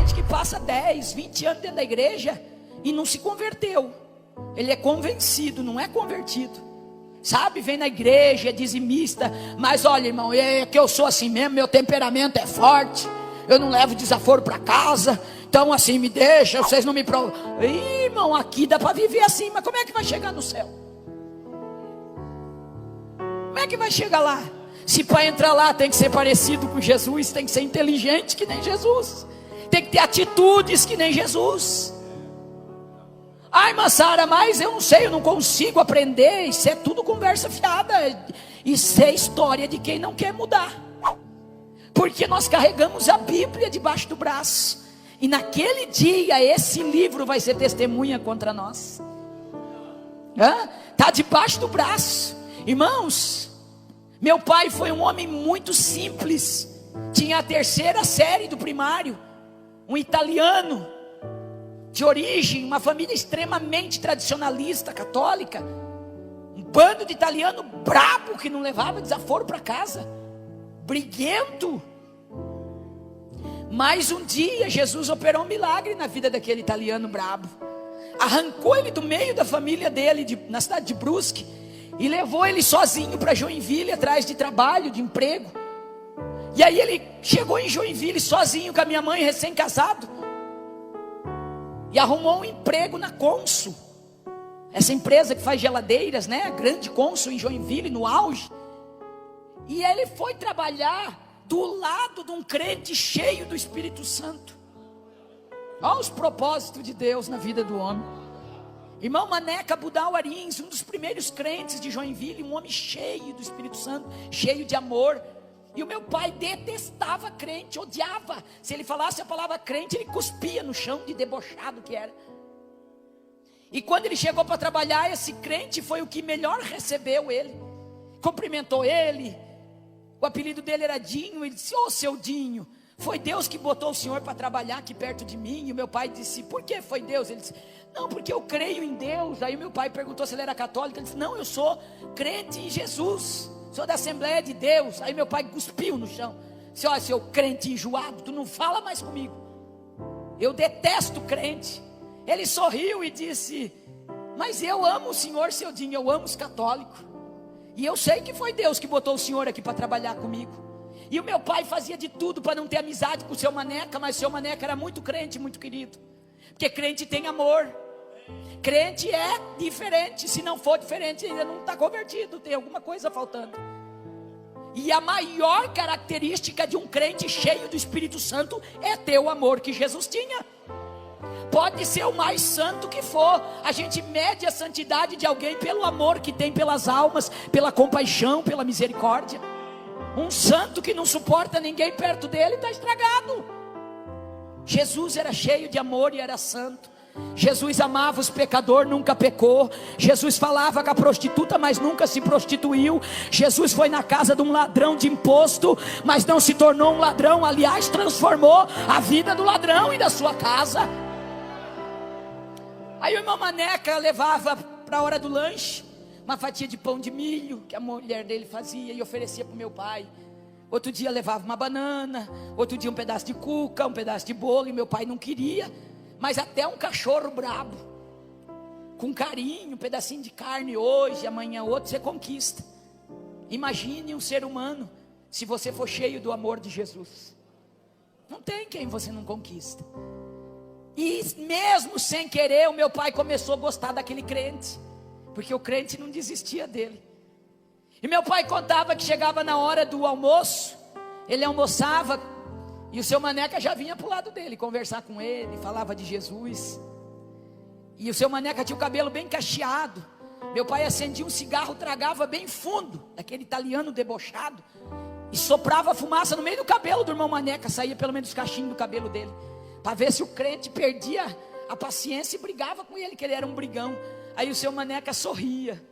gente que passa 10, 20 anos dentro da igreja e não se converteu. Ele é convencido, não é convertido. Sabe, vem na igreja, é dizimista, mas olha, irmão, é que eu sou assim mesmo, meu temperamento é forte, eu não levo desaforo para casa, então assim, me deixa, vocês não me provam. Irmão, aqui dá para viver assim, mas como é que vai chegar no céu? Como é que vai chegar lá? Se para entrar lá tem que ser parecido com Jesus, tem que ser inteligente que nem Jesus, tem que ter atitudes que nem Jesus. Ai, mas Sara, mas eu não sei, eu não consigo aprender. Isso é tudo conversa fiada. Isso é história de quem não quer mudar. Porque nós carregamos a Bíblia debaixo do braço. E naquele dia esse livro vai ser testemunha contra nós. Está debaixo do braço. Irmãos, meu pai foi um homem muito simples. Tinha a 3ª série do primário. Um italiano de origem, uma família extremamente tradicionalista, católica, um bando de italiano brabo que não levava desaforo para casa, briguento. Mas um dia Jesus operou um milagre na vida daquele italiano brabo, arrancou ele do meio da família dele, na cidade de Brusque, e levou ele sozinho para Joinville, atrás de trabalho, de emprego. E aí ele chegou em Joinville sozinho com a minha mãe, recém-casado, e arrumou um emprego na Consul, essa empresa que faz geladeiras, né? A grande Consul em Joinville, no auge. E ele foi trabalhar do lado de um crente cheio do Espírito Santo. Olha os propósitos de Deus na vida do homem. Irmão Maneca Budal Arins, um dos primeiros crentes de Joinville, um homem cheio do Espírito Santo, cheio de amor. E o meu pai detestava crente, odiava. Se ele falasse a palavra crente, ele cuspia no chão, de debochado que era. E quando ele chegou para trabalhar, esse crente foi o que melhor recebeu ele. Cumprimentou ele. O apelido dele era Dinho. Ele disse: ô seu Dinho, foi Deus que botou o senhor para trabalhar aqui perto de mim. E o meu pai disse: por que foi Deus? Ele disse: não, porque eu creio em Deus. Aí o meu pai perguntou se ele era católico. Ele disse: não, eu sou crente em Jesus, sou da Assembleia de Deus. Aí meu pai cuspiu no chão. Disse: olha, seu crente enjoado, tu não fala mais comigo, eu detesto crente. Ele sorriu e disse: mas eu amo o senhor, seu Dinho, eu amo os católicos, e eu sei que foi Deus que botou o senhor aqui para trabalhar comigo. E o meu pai fazia de tudo para não ter amizade com o seu Maneca, mas o seu Maneca era muito crente, muito querido, porque crente tem amor. Crente é diferente. Se não for diferente, ainda não está convertido, tem alguma coisa faltando. E a maior característica de um crente cheio do Espírito Santo é ter o amor que Jesus tinha. Pode ser o mais santo que for, a gente mede a santidade de alguém pelo amor que tem pelas almas, pela compaixão, pela misericórdia. Um santo que não suporta ninguém perto dele está estragado. Jesus era cheio de amor e era santo. Jesus amava os pecadores, nunca pecou. Jesus falava com a prostituta, mas nunca se prostituiu. Jesus foi na casa de um ladrão de imposto, mas não se tornou um ladrão. Aliás, transformou a vida do ladrão e da sua casa. Aí o irmão Maneca levava para a hora do lanche uma fatia de pão de milho que a mulher dele fazia e oferecia para o meu pai. Outro dia levava uma banana, outro dia um pedaço de cuca, um pedaço de bolo, e meu pai não queria. Mas até um cachorro brabo, com carinho, um pedacinho de carne hoje, amanhã outro, você conquista. Imagine um ser humano, se você for cheio do amor de Jesus. Não tem quem você não conquista. E mesmo sem querer, o meu pai começou a gostar daquele crente, porque o crente não desistia dele. E meu pai contava que chegava na hora do almoço, ele almoçava, e o seu Maneca já vinha para o lado dele, conversar com ele, falava de Jesus. E o seu Maneca tinha o cabelo bem cacheado. Meu pai acendia um cigarro, tragava bem fundo, daquele italiano debochado, e soprava a fumaça no meio do cabelo do irmão Maneca, saía pelo menos os cachinhos do cabelo dele, para ver se o crente perdia a paciência e brigava com ele, que ele era um brigão. Aí o seu Maneca sorria.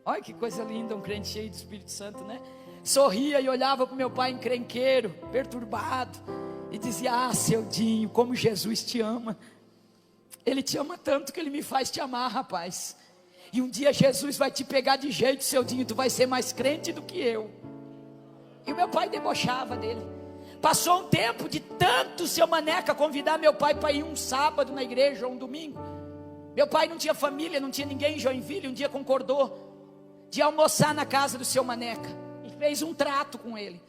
Olha que coisa linda, um crente cheio do Espírito Santo, né? Sorria e olhava para o meu pai encrenqueiro, perturbado, e dizia: ah, seu Dinho, como Jesus te ama. Ele te ama tanto que ele me faz te amar, rapaz. E um dia Jesus vai te pegar de jeito, seu Dinho, tu vai ser mais crente do que eu. E o meu pai debochava dele. Passou um tempo de tanto seu Maneca convidar meu pai para ir um sábado na igreja ou um domingo. Meu pai não tinha família, não tinha ninguém em Joinville. Um dia concordou de almoçar na casa do seu Maneca e fez um trato com ele.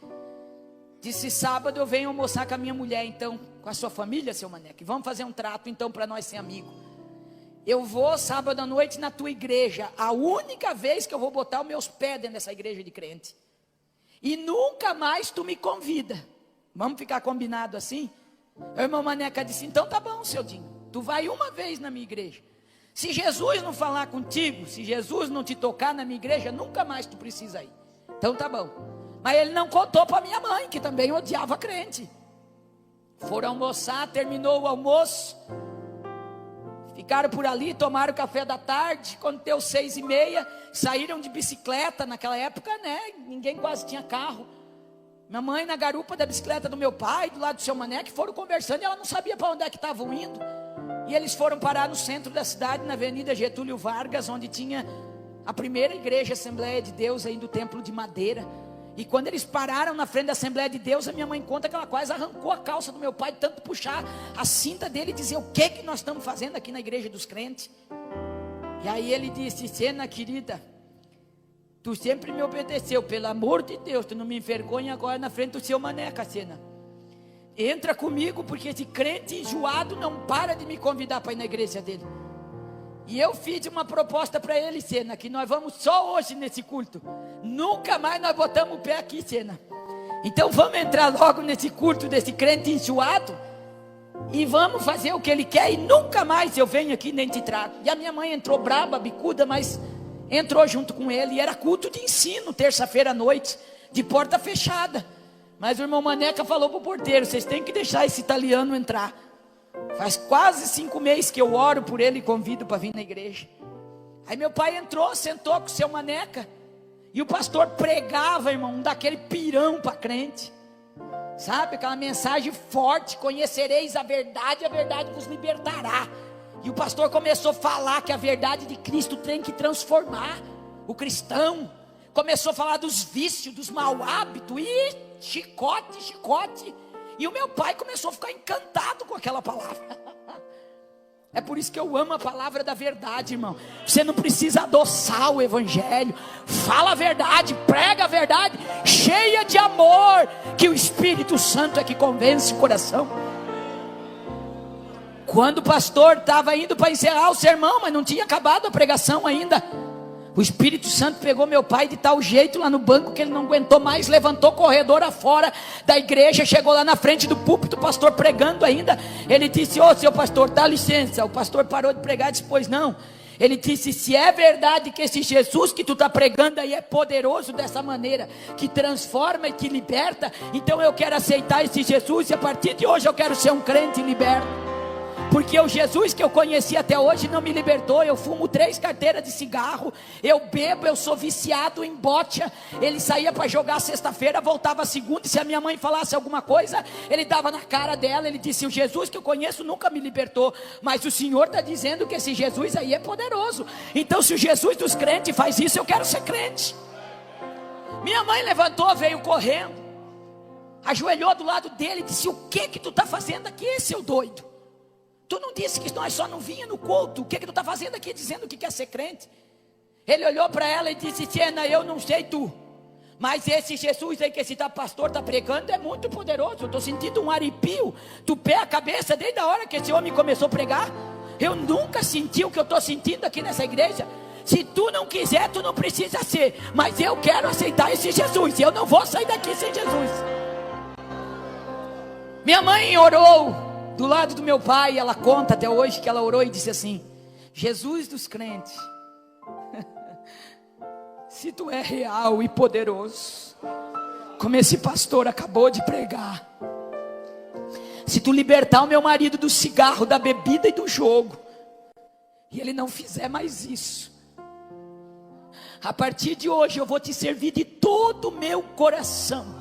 Disse: sábado eu venho almoçar com a minha mulher, então, com a sua família, seu Maneca, e vamos fazer um trato então para nós ser amigos. Eu vou sábado à noite na tua igreja, a única vez que eu vou botar os meus pés dentro dessa igreja de crente, e nunca mais tu me convida. Vamos ficar combinado assim? O irmão Maneca disse: então tá bom, seu Dinho, tu vai uma vez na minha igreja. Se Jesus não falar contigo, se Jesus não te tocar na minha igreja, nunca mais tu precisa ir. Então tá bom. Mas ele não contou para minha mãe, que também odiava crente. Foram almoçar, terminou o almoço, ficaram por ali, tomaram café da tarde. Quando deu 6:30, saíram de bicicleta. Naquela época, né, ninguém quase tinha carro. Minha mãe na garupa da bicicleta do meu pai, do lado do seu Mané, que foram conversando, e ela não sabia para onde é que estavam indo. E eles foram parar no centro da cidade, na Avenida Getúlio Vargas, onde tinha a primeira igreja Assembleia de Deus, aí do Templo de Madeira. E quando eles pararam na frente da Assembleia de Deus, a minha mãe conta que ela quase arrancou a calça do meu pai, tanto puxar a cinta dele e dizer: o que nós estamos fazendo aqui na igreja dos crentes? E aí ele disse: Sena querida, tu sempre me obedeceu, pelo amor de Deus, tu não me envergonha agora na frente do seu Maneca, Sena. Entra comigo, porque esse crente enjoado não para de me convidar para ir na igreja dele. E eu fiz uma proposta para ele, Sena, que nós vamos só hoje nesse culto. Nunca mais nós botamos o pé aqui, Sena. Então vamos entrar logo nesse culto desse crente enjoado e vamos fazer o que ele quer, e nunca mais eu venho aqui nem te trago. E a minha mãe entrou braba, bicuda, mas entrou junto com ele. E era culto de ensino, terça-feira à noite, de porta fechada. Mas o irmão Maneca falou para o porteiro: vocês têm que deixar esse italiano entrar. Faz quase 5 meses que eu oro por ele e convido para vir na igreja. Aí meu pai entrou, sentou com o seu Maneca, e o pastor pregava, irmão, daquele pirão para crente, sabe, aquela mensagem forte: conhecereis a verdade vos libertará. E o pastor começou a falar que a verdade de Cristo tem que transformar o cristão. Começou a falar dos vícios, dos mau hábitos, e chicote. E o meu pai começou a ficar encantado com aquela palavra. É por isso que eu amo a palavra da verdade, irmão. Você não precisa adoçar o evangelho. Fala a verdade, prega a verdade, cheia de amor, que o Espírito Santo é que convence o coração. Quando o pastor estava indo para encerrar o sermão, mas não tinha acabado a pregação ainda, o Espírito Santo pegou meu pai de tal jeito lá no banco que ele não aguentou mais, levantou corredor afora da igreja, chegou lá na frente do púlpito, o pastor pregando ainda. Ele disse: ô seu pastor, dá licença. O pastor parou de pregar e disse: pois não. Ele disse: se é verdade que esse Jesus que tu está pregando aí é poderoso dessa maneira, que transforma e que liberta, então eu quero aceitar esse Jesus, e a partir de hoje eu quero ser um crente liberto. Porque o Jesus que eu conheci até hoje não me libertou. Eu fumo 3 carteiras de cigarro, eu bebo, eu sou viciado em bocha. Ele saía para jogar sexta-feira, voltava segunda, e se a minha mãe falasse alguma coisa, ele dava na cara dela. Ele disse: o Jesus que eu conheço nunca me libertou, mas o Senhor está dizendo que esse Jesus aí é poderoso. Então se o Jesus dos crentes faz isso, eu quero ser crente. Minha mãe levantou, veio correndo, ajoelhou do lado dele e disse: o que tu está fazendo aqui, seu doido? Tu não disse que nós só não vinha no culto? O que tu está fazendo aqui dizendo que quer ser crente? Ele olhou para ela e disse: Sena, eu não sei tu, mas esse Jesus aí que esse pastor está pregando é muito poderoso. Eu estou sentindo um arrepio do pé à cabeça desde a hora que esse homem começou a pregar. Eu nunca senti o que eu estou sentindo aqui nessa igreja. Se tu não quiser, tu não precisa ser, mas eu quero aceitar esse Jesus. Eu não vou sair daqui sem Jesus. Minha mãe orou do lado do meu pai. Ela conta até hoje que ela orou e disse assim: Jesus dos crentes, se tu é real e poderoso, como esse pastor acabou de pregar, se tu libertar o meu marido do cigarro, da bebida e do jogo, e ele não fizer mais isso, a partir de hoje eu vou te servir de todo o meu coração.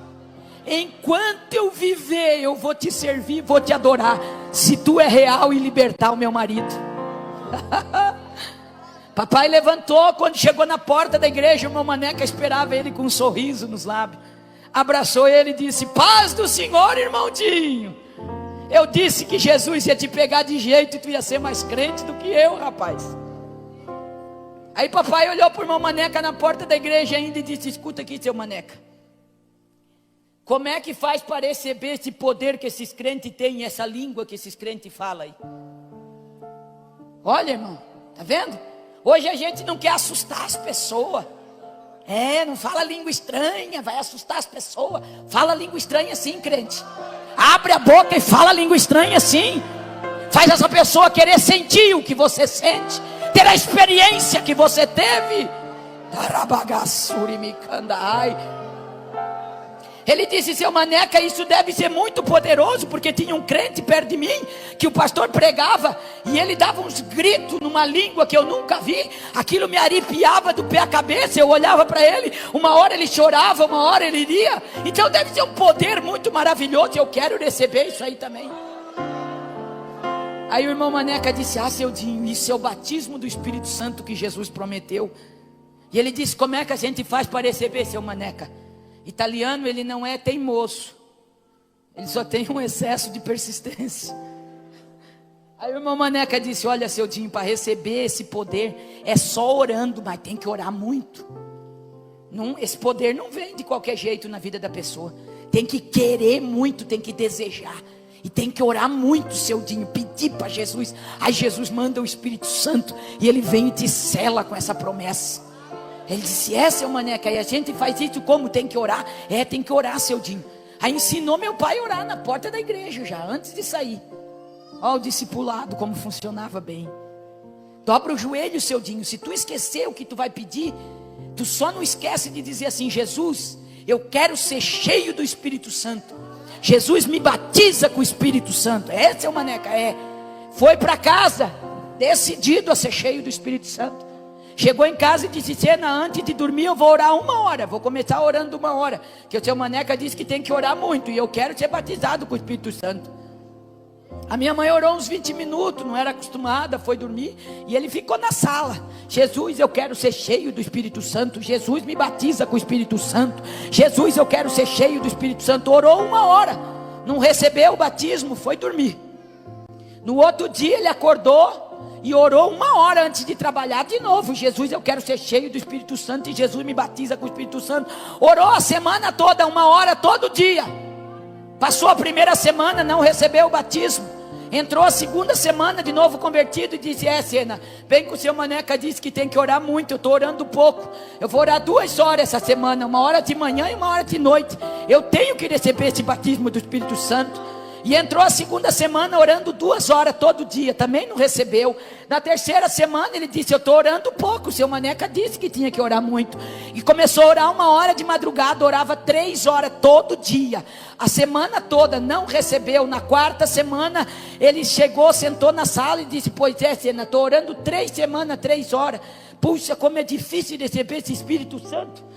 Enquanto eu viver, eu vou te servir, vou te adorar, se tu é real e libertar o meu marido. Papai levantou. Quando chegou na porta da igreja, o irmão Maneca esperava ele com um sorriso nos lábios. abraçou ele e disse: paz do Senhor, irmãozinho. Eu disse que Jesus ia te pegar de jeito e tu ia ser mais crente do que eu, rapaz. Aí papai olhou para o irmão Maneca na porta da igreja ainda e disse: escuta aqui, seu Maneca, como é que faz para receber esse poder que esses crentes têm, essa língua que esses crentes falam aí? Olha, irmão, tá vendo? Hoje a gente não quer assustar as pessoas. Não fala língua estranha, vai assustar as pessoas. Fala língua estranha sim, crente. Abre a boca e fala língua estranha sim. Faz essa pessoa querer sentir o que você sente, ter a experiência que você teve. Ele disse: seu Maneca, isso deve ser muito poderoso, porque tinha um crente perto de mim, que o pastor pregava, e ele dava uns gritos numa língua que eu nunca vi. Aquilo me arrepiava do pé à cabeça. Eu olhava para ele, uma hora ele chorava, uma hora ele iria. Então deve ser um poder muito maravilhoso. Eu quero receber isso aí também. Aí o irmão Maneca disse: seu Dinho, isso é o batismo do Espírito Santo que Jesus prometeu. E ele disse: como é que a gente faz para receber, seu Maneca? Italiano, ele não é teimoso, ele só tem um excesso de persistência. Aí o irmão Maneca disse: olha, seu Dinho, para receber esse poder é só orando, mas tem que orar muito. Esse poder não vem de qualquer jeito na vida da pessoa. Tem que querer muito, tem que desejar. E tem que orar muito, seu Dinho, pedir para Jesus. Aí Jesus manda o Espírito Santo e ele vem e te sela com essa promessa. Ele disse: seu Maneca, e a gente faz isso como? Tem que orar? Tem que orar, seu Dinho. Aí ensinou meu pai a orar na porta da igreja já, antes de sair. Olha o discipulado, como funcionava bem. Dobra o joelho, seu Dinho. Se tu esquecer o que tu vai pedir, tu só não esquece de dizer assim: Jesus, eu quero ser cheio do Espírito Santo. Jesus, me batiza com o Espírito Santo. Seu Maneca, foi para casa decidido a ser cheio do Espírito Santo. Chegou em casa e disse: Sena, antes de dormir eu vou orar 1 hora. Vou começar orando 1 hora. Porque o seu Maneca disse que tem que orar muito. E eu quero ser batizado com o Espírito Santo. A minha mãe orou uns 20 minutos. Não era acostumada, foi dormir. E ele ficou na sala: Jesus, eu quero ser cheio do Espírito Santo. Jesus, me batiza com o Espírito Santo. Jesus, eu quero ser cheio do Espírito Santo. Orou 1 hora. Não recebeu o batismo, foi dormir. No outro dia ele acordou e orou 1 hora antes de trabalhar de novo: Jesus, eu quero ser cheio do Espírito Santo. E Jesus, me batiza com o Espírito Santo. Orou a semana toda, 1 hora todo dia. Passou a primeira semana, não recebeu o batismo. Entrou a segunda semana, de novo convertido, e disse: Sena, bem que o seu Maneca disse que tem que orar muito, eu estou orando pouco. Eu vou orar 2 horas essa semana, 1 hora de manhã e 1 hora de noite. Eu tenho que receber esse batismo do Espírito Santo. E entrou a segunda semana orando 2 horas todo dia, também não recebeu. Na terceira semana ele disse: eu estou orando pouco, o seu Maneca disse que tinha que orar muito. E começou a orar 1 hora de madrugada, orava 3 horas todo dia. A semana toda não recebeu. Na quarta semana ele chegou, sentou na sala e disse: pois Sena, estou orando 3 semanas, 3 horas. Puxa, como é difícil receber esse Espírito Santo.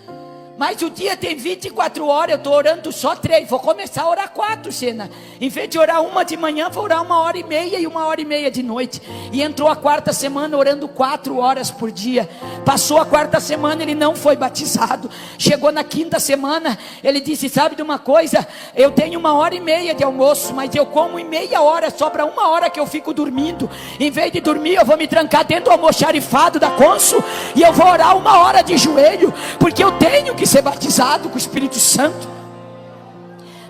Mas o dia tem 24 horas, eu estou orando só 3. Vou começar a orar 4, Sena. Em vez de orar 1 de manhã, vou orar 1h30 e 1h30 de noite. E entrou a quarta semana orando 4 horas por dia. Passou a quarta semana, ele não foi batizado. Chegou na quinta semana, ele disse: sabe de uma coisa? Eu tenho 1h30 de almoço, mas eu como em meia hora, sobra 1 hora que eu fico dormindo. Em vez de dormir, eu vou me trancar dentro do almoxarifado da Consul e eu vou orar 1 hora de joelho, porque eu tenho que ser batizado com o Espírito Santo.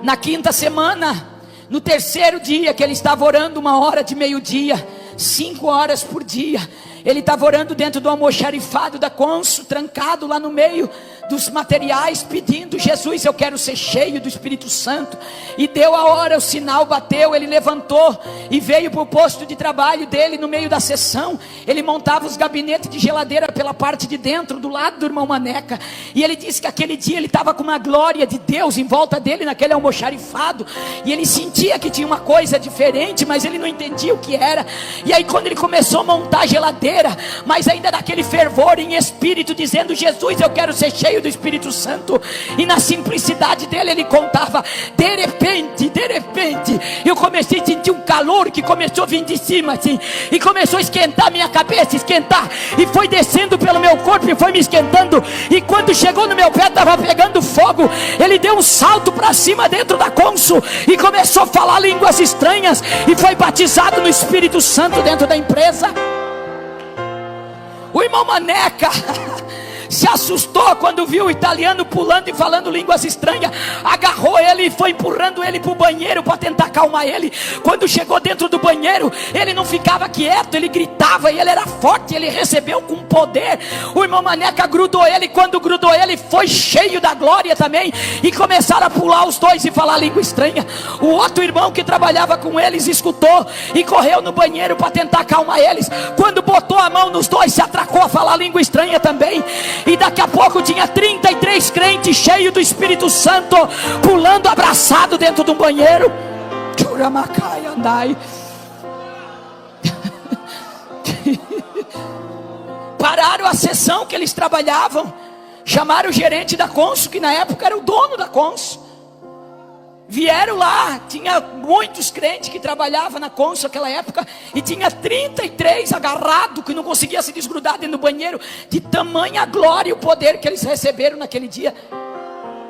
Na quinta semana, no terceiro dia que ele estava orando 1 hora de meio-dia, 5 horas por dia, ele estava orando dentro do almoxarifado da Consul, trancado lá no meio dos materiais, pedindo: Jesus, eu quero ser cheio do Espírito Santo. E deu a hora, o sinal bateu, ele levantou e veio para o posto de trabalho dele. No meio da sessão, ele montava os gabinetes de geladeira pela parte de dentro, do lado do irmão Maneca. E ele disse que aquele dia ele estava com uma glória de Deus em volta dele, naquele almoxarifado. E ele sentia que tinha uma coisa diferente, mas ele não entendia o que era. E aí quando ele começou a montar a geladeira, maneira, mas ainda daquele fervor em espírito, dizendo: Jesus, eu quero ser cheio do Espírito Santo. E na simplicidade dele, ele contava. De repente, eu comecei a sentir um calor que começou a vir de cima assim, e começou a esquentar minha cabeça, esquentar, e foi descendo pelo meu corpo e foi me esquentando, e quando chegou no meu pé estava pegando fogo. Ele deu um salto para cima dentro da cônsul e começou a falar línguas estranhas, e foi batizado no Espírito Santo dentro da empresa. O irmão Maneca se assustou quando viu o italiano pulando e falando línguas estranhas. Agarrou ele e foi empurrando ele para o banheiro para tentar acalmar ele. Quando chegou dentro do banheiro, ele não ficava quieto, ele gritava, e ele era forte, ele recebeu com poder. O irmão Maneca grudou ele, e quando grudou ele, foi cheio da glória também, e começaram a pular os dois e falar língua estranha. O outro irmão que trabalhava com eles escutou e correu no banheiro para tentar acalmar eles. Quando botou a mão nos dois, se atracou a falar língua estranha também. E daqui a pouco tinha 33 crentes cheios do Espírito Santo, pulando abraçado dentro de um banheiro. Churamacai, andai. Pararam a sessão que eles trabalhavam, chamaram o gerente da cônsul, que na época era o dono da cônsul. Vieram lá, tinha muitos crentes que trabalhavam na cônsul naquela época, e tinha 33 agarrados, que não conseguia se desgrudar dentro do banheiro, de tamanha glória e o poder que eles receberam naquele dia.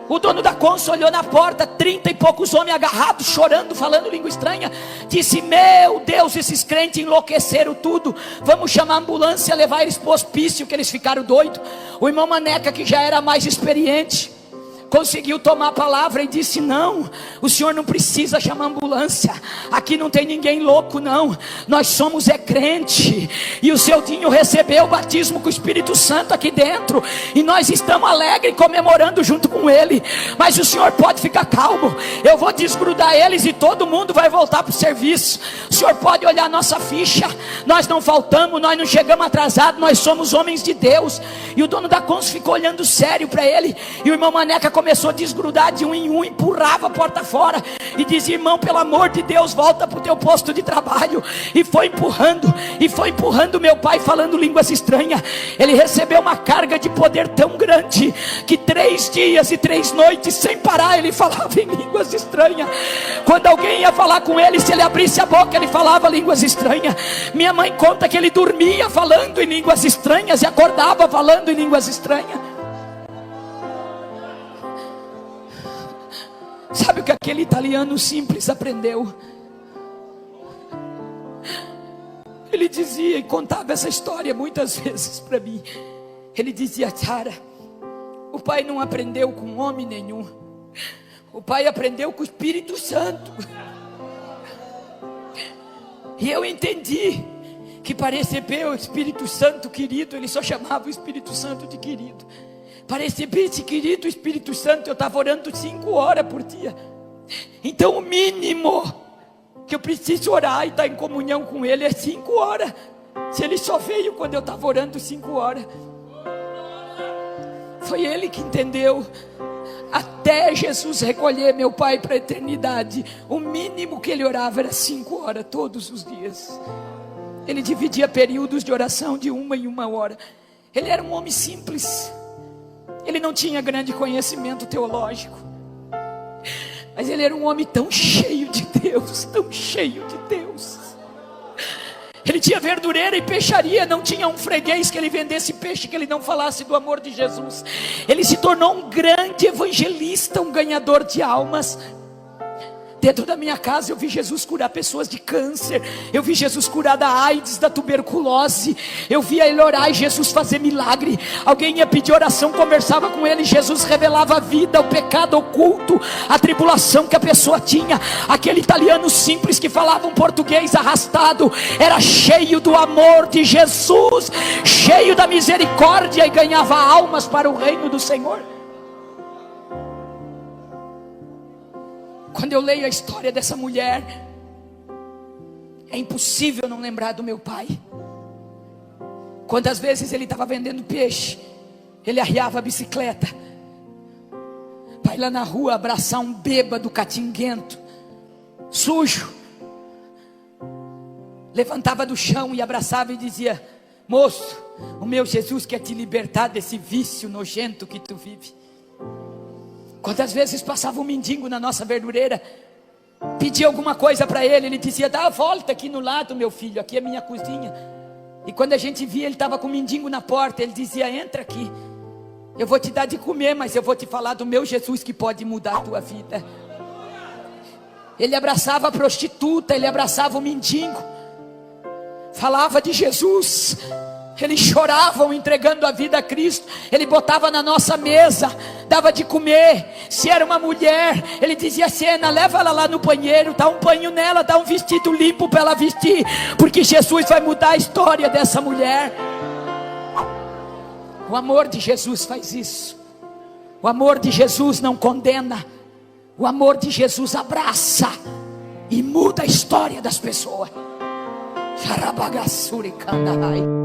O dono da cônsul olhou na porta, 30 e poucos homens agarrados, chorando, falando língua estranha. Disse: meu Deus, esses crentes enlouqueceram tudo, vamos chamar a ambulância, levar eles para o hospício, que eles ficaram doidos. O irmão Maneca, que já era mais experiente, conseguiu tomar a palavra e disse: não, o senhor não precisa chamar ambulância, aqui não tem ninguém louco não, nós somos crente, e o seu Dinho recebeu o batismo com o Espírito Santo aqui dentro, e nós estamos alegres comemorando junto com ele. Mas o senhor pode ficar calmo, eu vou desgrudar eles e todo mundo vai voltar para o serviço. O senhor pode olhar nossa ficha, nós não faltamos, nós não chegamos atrasados, nós somos homens de Deus. E o dono da cônsul ficou olhando sério para ele, e o irmão Maneca começou a desgrudar de um em um, empurrava a porta fora e dizia: irmão, pelo amor de Deus, volta para o teu posto de trabalho. E foi empurrando meu pai, falando línguas estranhas. Ele recebeu uma carga de poder tão grande, que 3 dias e 3 noites sem parar ele falava em línguas estranhas. Quando alguém ia falar com ele, se ele abrisse a boca, ele falava línguas estranhas. Minha mãe conta que ele dormia falando em línguas estranhas e acordava falando em línguas estranhas. Sabe o que aquele italiano simples aprendeu? Ele dizia, e contava essa história muitas vezes para mim. Ele dizia: Sara, o pai não aprendeu com homem nenhum, o pai aprendeu com o Espírito Santo. E eu entendi que para receber o Espírito Santo querido, ele só chamava o Espírito Santo de querido. Para receber esse querido Espírito Santo, eu estava orando 5 horas por dia. Então o mínimo que eu preciso orar e estar em comunhão com ele é 5 horas. Se ele só veio quando eu estava orando 5 horas. Foi ele que entendeu. Até Jesus recolher meu pai para a eternidade, o mínimo que ele orava era 5 horas todos os dias. Ele dividia períodos de oração de 1 em 1 hora. Ele era um homem simples. Ele não tinha grande conhecimento teológico, mas ele era um homem tão cheio de Deus, tão cheio de Deus. Ele tinha verdureira e peixaria, não tinha um freguês que ele vendesse peixe que ele não falasse do amor de Jesus. Ele se tornou um grande evangelista, um ganhador de almas. Dentro da minha casa eu vi Jesus curar pessoas de câncer, eu vi Jesus curar da AIDS, da tuberculose, eu via ele orar e Jesus fazer milagre. Alguém ia pedir oração, conversava com ele, Jesus revelava a vida, o pecado oculto, a tribulação que a pessoa tinha. Aquele italiano simples que falava um português arrastado, era cheio do amor de Jesus, cheio da misericórdia, e ganhava almas para o reino do Senhor. Quando eu leio a história dessa mulher, é impossível não lembrar do meu pai. Quantas vezes ele estava vendendo peixe, ele arriava a bicicleta para ir lá na rua abraçar um bêbado catinguento, sujo. Levantava do chão e abraçava e dizia: Moço, o meu Jesus quer te libertar desse vício nojento que tu vive. Quantas vezes passava um mendigo na nossa verdureira, pedia alguma coisa para ele, ele dizia: dá a volta aqui no lado, meu filho, aqui é minha cozinha. E quando a gente via, ele estava com o mendigo na porta, ele dizia: entra aqui, eu vou te dar de comer, mas eu vou te falar do meu Jesus que pode mudar a tua vida. Ele abraçava a prostituta, ele abraçava o mendigo, falava de Jesus. Eles choravam entregando a vida a Cristo. Ele botava na nossa mesa, dava de comer. Se era uma mulher, ele dizia: Sena, leva ela lá no banheiro, dá um banho nela, dá um vestido limpo para ela vestir, porque Jesus vai mudar a história dessa mulher. O amor de Jesus faz isso. O amor de Jesus não condena. O amor de Jesus abraça e muda a história das pessoas. Xarabagassuri Kandahai.